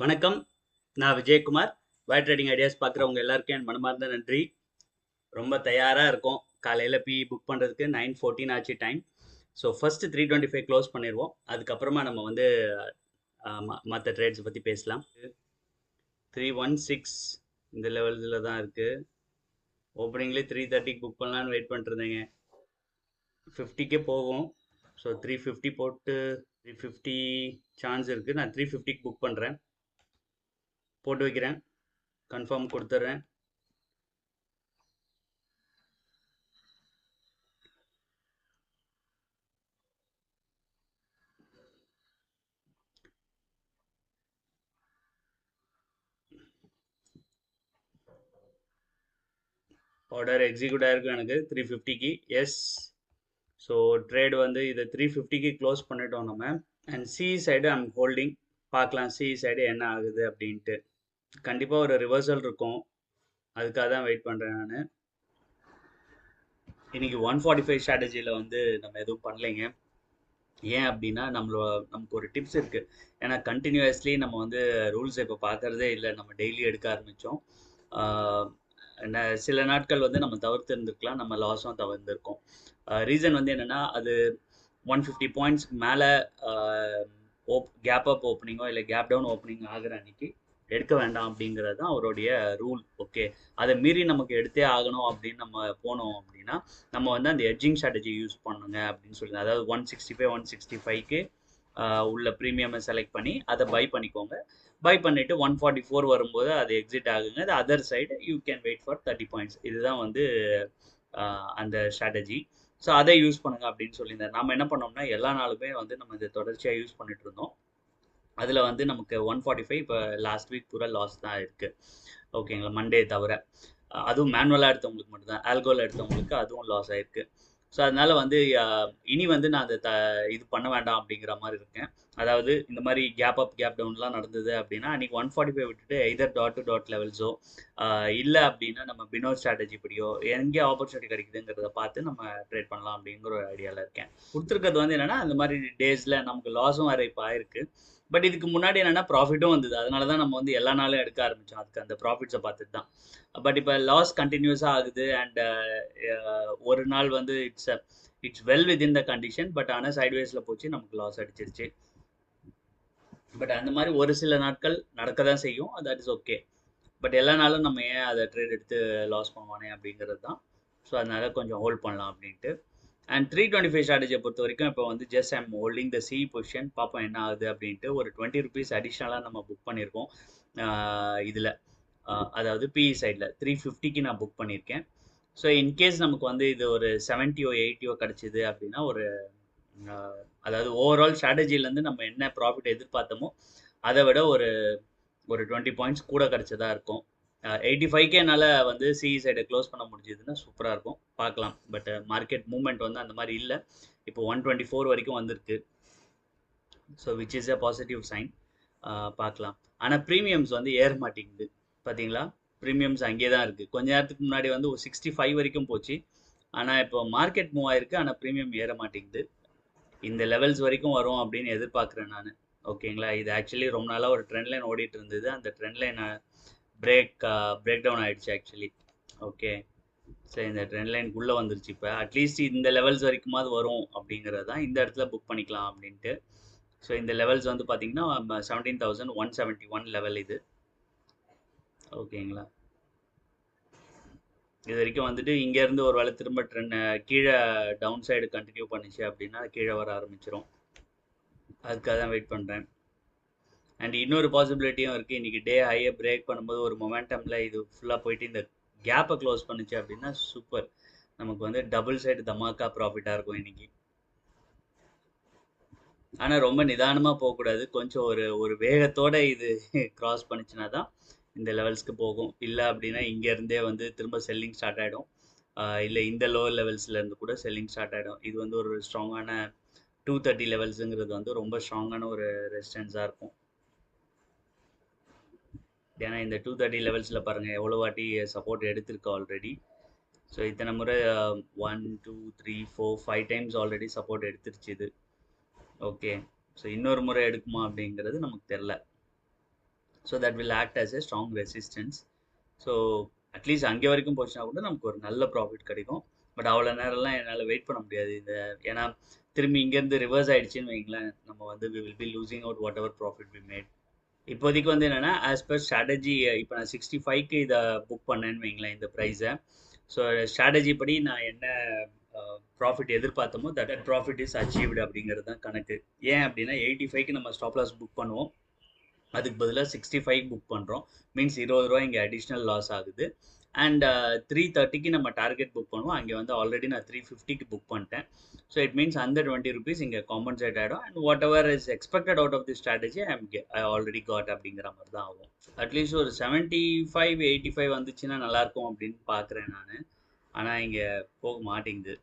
வணக்கம். நான் Vijayakumar. Wire trading ideas பார்க்குறவங்க எல்லாருக்கும் என் மனமார்ந்த நன்றி. ரொம்ப தயாரா இருக்கோம். காலையில புக் பண்றதுக்கு 9:14 ஆச்சு டைம். ஸோ ஃபர்ஸ்ட் 325 க்ளோஸ் பண்ணிருவோம். அதுக்கப்புறமா நம்ம வந்து மற்ற ட்ரேட்ஸ் பத்தி பேசலாம். 316 இந்த லெவல்ஸ்ல தான் இருக்கு. ஓப்பனிங்லேயே 330க்கு புக் பண்ணலான்னு வெயிட் பண்ணிட்டு இருந்தேங்க. 50க்கே போகும். ஸோ 350 போட்டு 350 சான்ஸ் இருக்கு. நான் 350க்கு புக் பண்றேன். போட்டு வைக்கிறேன். கன்ஃபார்ம் கொடுத்துட்றேன். ஆர்டர் எக்ஸிக்யூட் ஆயிருக்கு எனக்கு 350க்கு. எஸ். ஸோ ட்ரேட் வந்து இதை 350க்கு க்ளோஸ் பண்ணிட்டோம் நம்ம. And C side I'm holding. பார்க்கலாம் சி சைடு என்ன ஆகுது அப்படின்ட்டு. கண்டிப்பாக ஒரு ரிவர்சல் இருக்கும். அதுக்காக தான் வெயிட் பண்ணுறேன் நான். இன்னைக்கு 145 ஸ்ட்ராட்டஜியில் வந்து நம்ம எதுவும் பண்ணலைங்க. ஏன் அப்படின்னா நமக்கு ஒரு டிப்ஸ் இருக்குது. ஏன்னா கண்டினியூஸ்லி நம்ம வந்து ரூல்ஸை இப்போ பார்க்குறதே இல்லை. நம்ம டெய்லி எடுக்க ஆரம்பித்தோம். சில நாட்கள் வந்து நம்ம தவிர்த்து இருந்திருக்கலாம். நம்ம லாஸும் தவிர்த்திருக்கோம். ரீசன் வந்து என்னென்னா அது 150 பாயிண்ட்ஸ்க்கு மேலே கேப் அப் ஓப்பனிங்கோ இல்லை கேப் டவுன் ஓப்பனிங் ஆகிற அன்னைக்கு எடுக்க வேண்டாம் அப்படிங்கிறது தான் அவருடைய ரூல். ஓகே, அதை மீறி நமக்கு எடுத்தே ஆகணும் அப்படின்னு நம்ம போனோம் அப்படின்னா நம்ம வந்து அந்த எட்ஜிங் ஸ்ட்ராட்டஜி யூஸ் பண்ணுங்க அப்படின்னு சொல்லி, அதாவது 165 165க்கு உள்ள ப்ரீமியமை செலக்ட் பண்ணி அதை பை பண்ணிக்கோங்க. பை பண்ணிவிட்டு 144 வரும்போது அது எக்ஸிட் ஆகுங்க. அது other side you can wait for 30 points. இதுதான் வந்து அந்த ஸ்ட்ராட்டஜி. ஸோ அதை யூஸ் பண்ணுங்க அப்படின்னு சொல்லியிருந்தார். நம்ம என்ன பண்ணோம்னா எல்லா நாளுமே வந்து நம்ம இதை தொடர்ச்சியாக யூஸ் பண்ணிட்டு இருந்தோம். அதில் வந்து நமக்கு 145 இப்போ லாஸ்ட் வீக் பூரா லாஸ் தான் இருக்குது. ஓகேங்களா, மண்டே தவிர. அதுவும் மேனுவலாக எடுத்தவங்களுக்கு மட்டும்தான். ஆல்கோவில் எடுத்தவங்களுக்கு அதுவும் லாஸ் ஆயிருக்கு. ஸோ அதனால வந்து இனி வந்து நான் அதை இது பண்ண வேண்டாம் அப்படிங்கிற மாதிரி இருக்கேன். அதாவது இந்த மாதிரி கேப் அப் கேப் டவுன்லாம் நடந்தது அப்படின்னா அன்றைக்கி 145 விட்டுட்டு எதர் டாட் டு டாட் லெவல்ஸோ இல்லை அப்படின்னா நம்ம பினோ ஸ்ட்ராட்டஜி படியோ எங்கே ஆப்பர்ச்சுனிட்டி கிடைக்குதுங்கிறத பார்த்து நம்ம ட்ரேட் பண்ணலாம் அப்படிங்கிற ஒரு ஐடியாவில் இருக்கேன். கொடுத்துருக்கிறது வந்து என்னென்னா அந்த மாதிரி டேஸில் நமக்கு லாஸும் வேறு இப்போ ஆயிருக்கு. பட் இதுக்கு முன்னாடி என்னென்னா ப்ராஃபிட்டும் வந்தது. அதனால தான் நம்ம வந்து எல்லா நாளும் எடுக்க ஆரம்பித்தோம். அதுக்கு அந்த ப்ராஃபிட்ஸை பார்த்துட்டு தான். பட் இப்போ லாஸ் கண்டினியூஸாக ஆகுது. அண்ட் ஒரு நாள் வந்து it's well within the condition. But ஆனால் சைட்வேஸில் போச்சு, நமக்கு லாஸ் அடிச்சிருச்சு. பட் அந்த மாதிரி ஒரு சில நாட்கள் நடக்க தான் செய்யும். That is okay. பட் எல்லா நாளும் நம்ம ஏன் அதை ட்ரேட் எடுத்து லாஸ் பண்ணுவானே அப்படிங்கிறது தான். ஸோ அதனால கொஞ்சம் ஹோல்ட் பண்ணலாம் அப்படின்ட்டு. அண்ட் 325 ஸ்ட்ராட்டஜியை பொறுத்த வரைக்கும் இப்போ வந்து just I'm holding the C position. பார்ப்போம் என்ன ஆகுது அப்படின்ட்டு. ஒரு 20 ருபீஸ் அடிஷ்னலாக நம்ம புக் பண்ணியிருக்கோம் இதில். அதாவது பிஇ சைடில் 350க்கு நான் புக் பண்ணியிருக்கேன். ஸோ இன்கேஸ் நமக்கு வந்து இது ஒரு 70ஓ 80ஓ கிடச்சிது அப்படின்னா ஒரு அதாவது ஓவரால் ஸ்ட்ராட்டஜிலேருந்து நம்ம என்ன ப்ராஃபிட் எதிர்பார்த்தோமோ அதை விட ஒரு 20 பாயிண்ட்ஸ் கூட கிடச்சதா இருக்கும். 85K என்னால் வந்து சிஇ சைடை க்ளோஸ் பண்ண முடிஞ்சதுன்னா சூப்பராக இருக்கும். பார்க்கலாம். பட் மார்க்கெட் மூவ்மெண்ட் வந்து அந்த மாதிரி இல்லை. இப்போ 124 வரைக்கும் வந்திருக்கு. So which is a positive sign. பார்க்கலாம். ஆனால் ப்ரீமியம்ஸ் வந்து ஏற மாட்டேங்குது. பார்த்தீங்களா, ப்ரீமியம்ஸ் அங்கே தான் இருக்குது. கொஞ்ச நேரத்துக்கு முன்னாடி வந்து 65 வரைக்கும் போச்சு. ஆனால் இப்போ மார்க்கெட் மூவ் ஆயிருக்கு. ஆனால் ப்ரீமியம் ஏற மாட்டேங்குது. இந்த லெவல்ஸ் வரைக்கும் வரும் அப்படின்னு எதிர்பார்க்குறேன் நான். ஓகேங்களா, இது ஆக்சுவலி ரொம்ப நாளாக ஒரு ட்ரெண்ட் லைன் ஓடிட்டு இருந்தது. அந்த ட்ரெண்ட் லைன் பிரேக் டவுன் ஆகிடுச்சு ஆக்சுவலி. ஓகே, சரி, இந்த ட்ரெண்ட் லைனுக்குள்ளே வந்துருச்சு. இப்போ அட்லீஸ்ட் இந்த லெவல்ஸ் வரைக்குமாவது வரும் அப்படிங்கிறது தான் இந்த இடத்துல புக் பண்ணிக்கலாம் அப்படின்ட்டு. ஸோ இந்த லெவல்ஸ் வந்து பார்த்தீங்கன்னா 17,171 லெவல் இது. ஓகேங்களா, இது வரைக்கும் வந்துட்டு இங்கேருந்து ஒரு வேளை திரும்ப ட்ரெண்ட் கீழே டவுன் சைடு கண்டினியூ பண்ணிச்சு அப்படின்னா கீழே வர ஆரம்பிச்சிடும். அதுக்காக தான் வெயிட் பண்ணுறேன். அண்ட் இன்னொரு பாசிபிலிட்டியும் இருக்குது. இன்றைக்கி டே ஹையை பிரேக் பண்ணும்போது ஒரு மொமெண்டமில் இது ஃபுல்லாக போயிட்டு இந்த கேப்பை க்ளோஸ் பண்ணுச்சு அப்படின்னா சூப்பர். நமக்கு வந்து டபுள் சைடு தமாக்கா ப்ராஃபிட்டாக இருக்கும் இன்றைக்கி. ஆனால் ரொம்ப நிதானமாக போகக்கூடாது. கொஞ்சம் ஒரு வேகத்தோடு இது க்ராஸ் பண்ணிச்சுன்னா தான் இந்த லெவல்ஸ்க்கு போகும். இல்லை அப்படின்னா இங்கேருந்தே வந்து திரும்ப செல்லிங் ஸ்டார்ட் ஆகிடும். இல்லை இந்த லோவர் லெவல்ஸ்லேருந்து கூட செல்லிங் ஸ்டார்ட் ஆகிடும். இது வந்து ஒரு ஸ்ட்ராங்கான 230 லெவல்ஸுங்கிறது வந்து ரொம்ப ஸ்ட்ராங்கான ஒரு ரெசிஸ்டன்ஸாக இருக்கும். ஏன்னா இந்த 230 லெவல்ஸில் பாருங்கள் எவ்வளோ வாட்டி சப்போர்ட் எடுத்திருக்கு ஆல்ரெடி. ஸோ இத்தனை முறை 1 2 3 4 5 டைம்ஸ் ஆல்ரெடி சப்போர்ட் எடுத்துருச்சு இது. ஓகே, ஸோ இன்னொரு முறை எடுக்குமா அப்படிங்கிறது நமக்கு தெரில. So that will act as a strong resistance. So at least அங்கே வரைக்கும் போச்சுன்னா கூட நமக்கு ஒரு நல்ல ப்ராஃபிட் கிடைக்கும். பட் அவ்வளோ நேரம்லாம் என்னால் வெயிட் பண்ண முடியாது. ஏன்னா திரும்பி இங்கேருந்து ரிவர்ஸ் ஆயிடுச்சுன்னு வைங்களேன், நம்ம வந்து we will be losing out whatever profit we made. இப்போதைக்கு வந்து என்னன்னா, ஆஸ் பர் ஸ்ட்ராட்டஜி இப்போ நான் 65க்கு இதை புக் பண்ணேன்னு வைங்களேன் இந்த ப்ரைஸை. ஸோ ஸ்ட்ராட்டஜி படி நான் என்ன ப்ராஃபிட் எதிர்பார்த்தோமோ தட் ப்ராஃபிட் இஸ் அச்சீவ்டு அப்படிங்கிறது தான் கணக்கு. ஏன் அப்படின்னா 85க்கு நம்ம ஸ்டாப் லாஸ் புக் பண்ணுவோம், அதுக்கு பதிலாக 65 புக் பண்ணுறோம். மீன்ஸ் 20 ரூபா இங்கே அடிஷ்னல் லாஸ் ஆகுது. அண்ட் 330க்கு நம்ம டார்கெட் புக் பண்ணுவோம், அங்கே வந்து ஆல்ரெடி நான் 350க்கு புக் பண்ணிட்டேன். ஸோ இட் மீன்ஸ் அந்த 20 rupees இங்கே காம்பன்சேட் ஆகிடும். And whatever is expected out of the strategy I already got அப்படிங்கிற மாதிரி தான் ஆகும். அட்லீஸ்ட் ஒரு 75 85 வந்துச்சுன்னா நல்லாயிருக்கும் அப்படின்னு பார்க்குறேன் நான். ஆனால் இங்கே போக மாட்டேங்குது.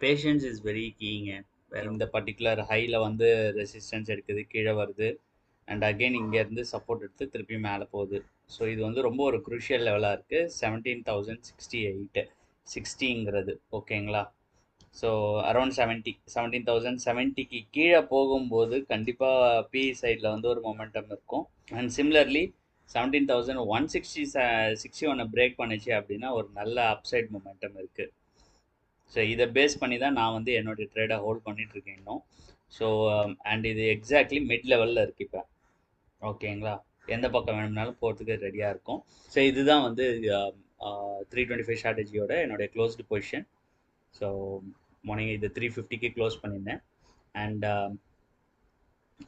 பேஷன்ஸ் இஸ் வெரி கீங்க. வேறு இந்த பர்டிகுலர் ஹையில் வந்து ரெசிஸ்டன்ஸ் எடுக்குது, கீழே வருது, அண்ட் அகெயின் இங்கேருந்து சப்போர்ட் எடுத்து திருப்பி மேலே போகுது. ஸோ இது வந்து ரொம்ப ஒரு குரூஷியல் லெவலாக இருக்குது. 17,068 60ங்கிறது ஓகேங்களா. ஸோ அரௌண்ட் 17,070க்கு கீழே போகும்போது கண்டிப்பாக பிஇ சைடில் வந்து ஒரு மொமெண்டம் இருக்கும். அண்ட் சிமிலர்லி 17,161 பிரேக் பண்ணிச்சு அப்படின்னா ஒரு நல்ல அப்சைட் மொமெண்டம் இருக்குது. ஸோ இதை பேஸ் பண்ணி தான் நான் வந்து என்னுடைய ட்ரேடை ஹோல்ட் பண்ணிகிட்ருக்கேன் இன்னும். ஸோ அண்ட் இது எக்ஸாக்ட்லி மிட் லெவலில் இருக்குது இப்போ ஓகேங்களா. எந்த பக்கம் வேணும்னாலும் போகிறதுக்கு ரெடியாக இருக்கும். ஸோ இதுதான் வந்து 325 ஸ்ட்ராட்டஜியோட என்னுடைய க்ளோஸ்டு பொசிஷன். ஸோ மார்னிங் இது 350க்கு க்ளோஸ் பண்ணியிருந்தேன். அண்ட்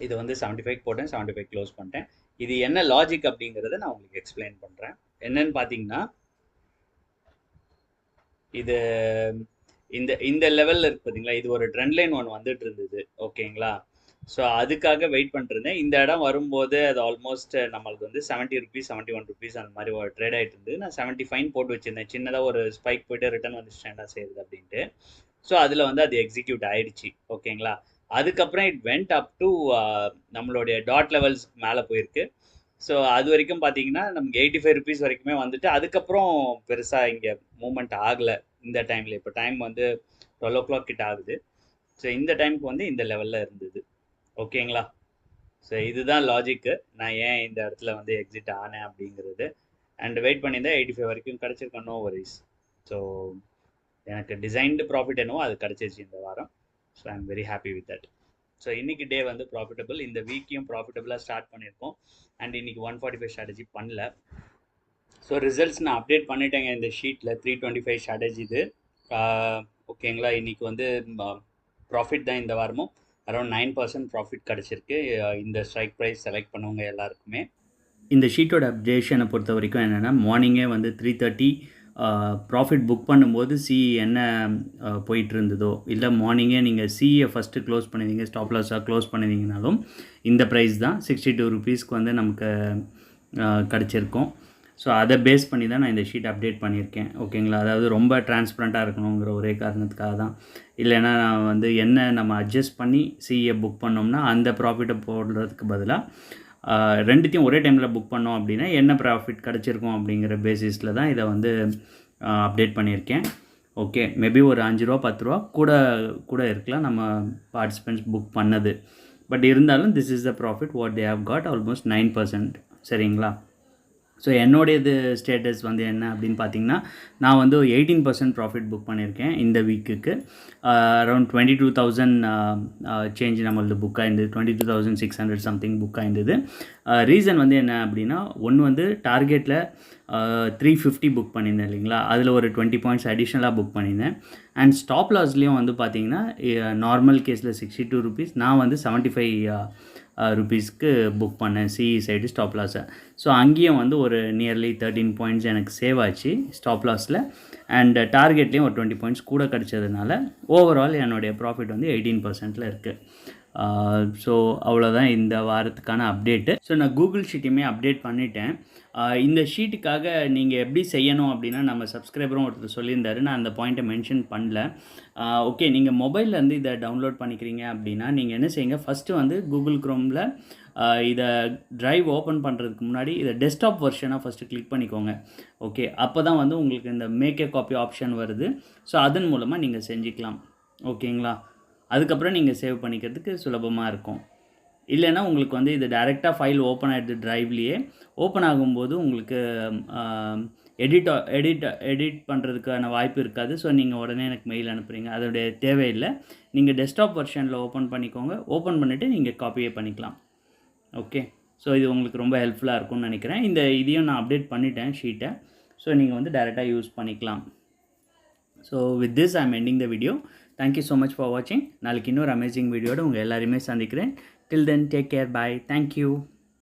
இது வந்து 75 போட்டேன், 75 க்ளோஸ் பண்ணிட்டேன். இது என்ன லாஜிக் அப்படிங்கிறத நான் உங்களுக்கு எக்ஸ்பிளைன் பண்ணுறேன். என்னன்னு பார்த்தீங்கன்னா, இது இந்த லெவலில் இருக்குது பார்த்தீங்களா, இது ஒரு ட்ரெண்ட் லைன் ஒன்று வந்துட்டு இருந்தது ஓகேங்களா. ஸோ அதுக்காக வெயிட் பண்ணிருந்தேன். இந்த இடம் வரும்போது அது ஆல்மோஸ்ட் நம்மளுக்கு வந்து 70 rupees 71 rupees அந்த மாதிரி ஒரு ட்ரேட் ஆகிட்டு இருந்து நான் 75 போட்டு வச்சுருந்தேன். சின்னதாக ஒரு ஸ்பைக் போய்ட்டு ரிட்டர்ன் வந்து ஸ்டாண்டாக செய்யுது அப்படின்ட்டு. ஸோ அதில் வந்து அது எக்ஸிக்யூட் ஆயிடுச்சு ஓகேங்களா. அதுக்கப்புறம் இட் வெண்ட் அப் டு நம்மளுடைய டாட் லெவல்ஸ் மேலே போயிருக்கு. ஸோ அது வரைக்கும் பார்த்தீங்கன்னா நமக்கு 85 rupees வரைக்குமே வந்துட்டு அதுக்கப்புறம் பெருசாக இங்கே மூவ்மெண்ட் ஆகலை இந்த டைமில். இப்போ டைம் வந்து 12 o'clock கிட்ட ஆகுது. ஸோ இந்த டைமுக்கு வந்து இந்த லெவலில் இருந்தது ஓகேங்களா. ஸோ இதுதான் லாஜிக்கு, நான் ஏன் இந்த இடத்துல வந்து எக்ஸிட் ஆனேன் அப்படிங்கிறது. அண்ட் வெயிட் பண்ணியிருந்தேன் 85 வரைக்கும் கிடச்சிருக்கேன், நோ வரிஸ். ஸோ எனக்கு டிசைன்டு ப்ராஃபிட் என்னவோ அது கிடச்சிருச்சு இந்த வாரம். So I am very happy with that. So இன்றைக்கி டே வந்து ப்ராஃபிட்டபிள், இந்த வீக்கையும் ப்ராஃபிட்டபிளாக ஸ்டார்ட் பண்ணியிருக்கோம். அண்ட் இன்றைக்கி 145 ஸ்ட்ராட்டஜி பண்ணல. ஸோ ரிசல்ட்ஸ் நான் அப்டேட் பண்ணிட்டேங்க இந்த ஷீட்டில். 325 ஸ்ட்ராட்டஜி இது ஓகேங்களா. இன்றைக்கி வந்து ப்ராஃபிட் தான் இந்த வாரமும் அரௌண்ட் 9% ப்ராஃபிட் கிடச்சிருக்கு இந்த ஸ்ட்ரைக் ப்ரைஸ் செலக்ட் பண்ணவங்க எல்லாருக்குமே. இந்த ஷீட்டோட அப்டேஷனை பொறுத்த வரைக்கும் என்னென்னா, மார்னிங்கே வந்து 3:30 ப்ராஃபிட் புக் பண்ணும்போது சிஇ என்ன போயிட்டு இருந்ததோ, இல்லை மார்னிங்கே நீங்கள் சிஇயை ஃபஸ்ட்டு க்ளோஸ் பண்ணியிருந்தீங்க, ஸ்டாப் லாஸாக க்ளோஸ் பண்ணியிருந்தீங்கனாலும் இந்த ப்ரைஸ் தான் 62 rupeesக்கு வந்து நமக்கு கிடச்சிருக்கும். ஸோ அதை பேஸ் பண்ணி தான் நான் இந்த ஷீட் அப்டேட் பண்ணியிருக்கேன் ஓகேங்களா. அதாவது ரொம்ப டிரான்ஸ்பரண்ட்டாக இருக்கணுங்கிற ஒரே காரணத்துக்காக தான். இல்லைன்னா நான் வந்து என்ன நம்ம அட்ஜஸ்ட் பண்ணி சிஇயை புக் பண்ணோம்னா அந்த ப்ராஃபிட்டை போடுறதுக்கு பதிலாக ரெண்டுத்தையும் ஒரே டைமில் புக் பண்ணோம் அப்படின்னா என்ன ப்ராஃபிட் கிடச்சிருக்கும் அப்படிங்கிற பேசிஸில் தான் இதை வந்து அப்டேட் பண்ணியிருக்கேன். ஓகே, மேபி ஒரு 5 ரூபா 10 ரூபா கூட இருக்கலாம் நம்ம பார்ட்டிசிபெண்ட்ஸ் புக் பண்ணது. பட் இருந்தாலும் this is the profit what they have got, almost 9%. சரிங்களா. ஸோ என்னுடையது ஸ்டேட்டஸ் வந்து என்ன அப்படின்னு பார்த்தீங்கன்னா, நான் வந்து 18% ப்ராஃபிட் புக் பண்ணியிருக்கேன் இந்த வீக்குக்கு. அரௌண்ட் 22,000 சேஞ்ச் நம்மளது புக் ஆயிருந்தது, 22,600 சம்திங் புக் ஆயிருந்தது. ரீசன் வந்து என்ன அப்படின்னா, ஒன்று வந்து டார்கெட்டில் 350 புக் பண்ணியிருந்தேன் இல்லைங்களா, அதில் ஒரு 20 points அடிஷ்னலாக புக் பண்ணியிருந்தேன். அண்ட் ஸ்டாப் லாஸ்லேயும் வந்து பார்த்தீங்கன்னா நார்மல் கேஸில் 62 rupees, நான் வந்து 75 rupeesக்கு புக் பண்ணேன் சிஇ சைடு ஸ்டாப் லாஸை. ஸோ அங்கேயும் வந்து ஒரு நியர்லி 13 points எனக்கு சேவ் ஆச்சு ஸ்டாப் லாஸில். அண்ட் டார்கெட்லேயும் ஒரு 20 points கூட கிடச்சதுனால ஓவரால் என்னுடைய ப்ராஃபிட் வந்து 18%ல் இருக்குது. ஸோ அவ்வளோதான் இந்த வாரத்துக்கான அப்டேட்டு. ஸோ நான் கூகுள் ஷீட்டையுமே அப்டேட் பண்ணிட்டேன். இந்த ஷீட்டுக்காக நீங்கள் எப்படி செய்யணும் அப்படின்னா, நம்ம சப்ஸ்கிரைபரும் ஒருத்தர் சொல்லியிருந்தாரு, நான் அந்த பாயிண்ட்டை மென்ஷன் பண்ணல. ஓகே, நீங்கள் மொபைல்லேருந்து இதை டவுன்லோட் பண்ணிக்கிறீங்க அப்படின்னா நீங்கள் என்ன செய்யுங்க, ஃபஸ்ட்டு வந்து கூகுள் க்ரோமில் இதை ட்ரைவ் ஓப்பன் பண்ணுறதுக்கு முன்னாடி இதை டெஸ்க்டாப் வெர்ஷனாக ஃபஸ்ட்டு கிளிக் பண்ணிக்கோங்க. ஓகே, அப்போ தான் வந்து உங்களுக்கு இந்த மேக் ஏ காப்பி ஆப்ஷன் வருது. ஸோ அதன் மூலமாக நீங்கள் செஞ்சுக்கலாம் ஓகேங்களா. அதுக்கப்புறம் நீங்கள் சேவ் பண்ணிக்கிறதுக்கு சுலபமாக இருக்கும். இல்லைன்னா உங்களுக்கு வந்து இது டைரெக்டாக ஃபைல் ஓப்பன் ஆகிடுது ட்ரைவ்லேயே. ஓப்பன் ஆகும்போது உங்களுக்கு எடிட் பண்ணுறதுக்கான வாய்ப்பு இருக்காது. ஸோ நீங்கள் உடனே எனக்கு மெயில் அனுப்புகிறீங்க, அதோடைய தேவையில்லை. நீங்கள் டெஸ்க்டாப் வெர்ஷனில் ஓப்பன் பண்ணிக்கோங்க. ஓப்பன் பண்ணிவிட்டு நீங்கள் காப்பியே பண்ணிக்கலாம். ஓகே, ஸோ இது உங்களுக்கு ரொம்ப ஹெல்ப்ஃபுல்லாக இருக்கும்னு நினைக்கிறேன். இதையும் நான் அப்டேட் பண்ணிட்டேன் ஷீட்டை. ஸோ நீங்கள் வந்து டைரெக்டாக யூஸ் பண்ணிக்கலாம். So with this I am ending the video. Thank you so much for வாட்சிங். நாளைக்கு இன்னொரு அமேசிங் வீடியோட உங்கள் எல்லாரையுமே சந்திக்கிறேன். Till then, take care. Bye. Thank you.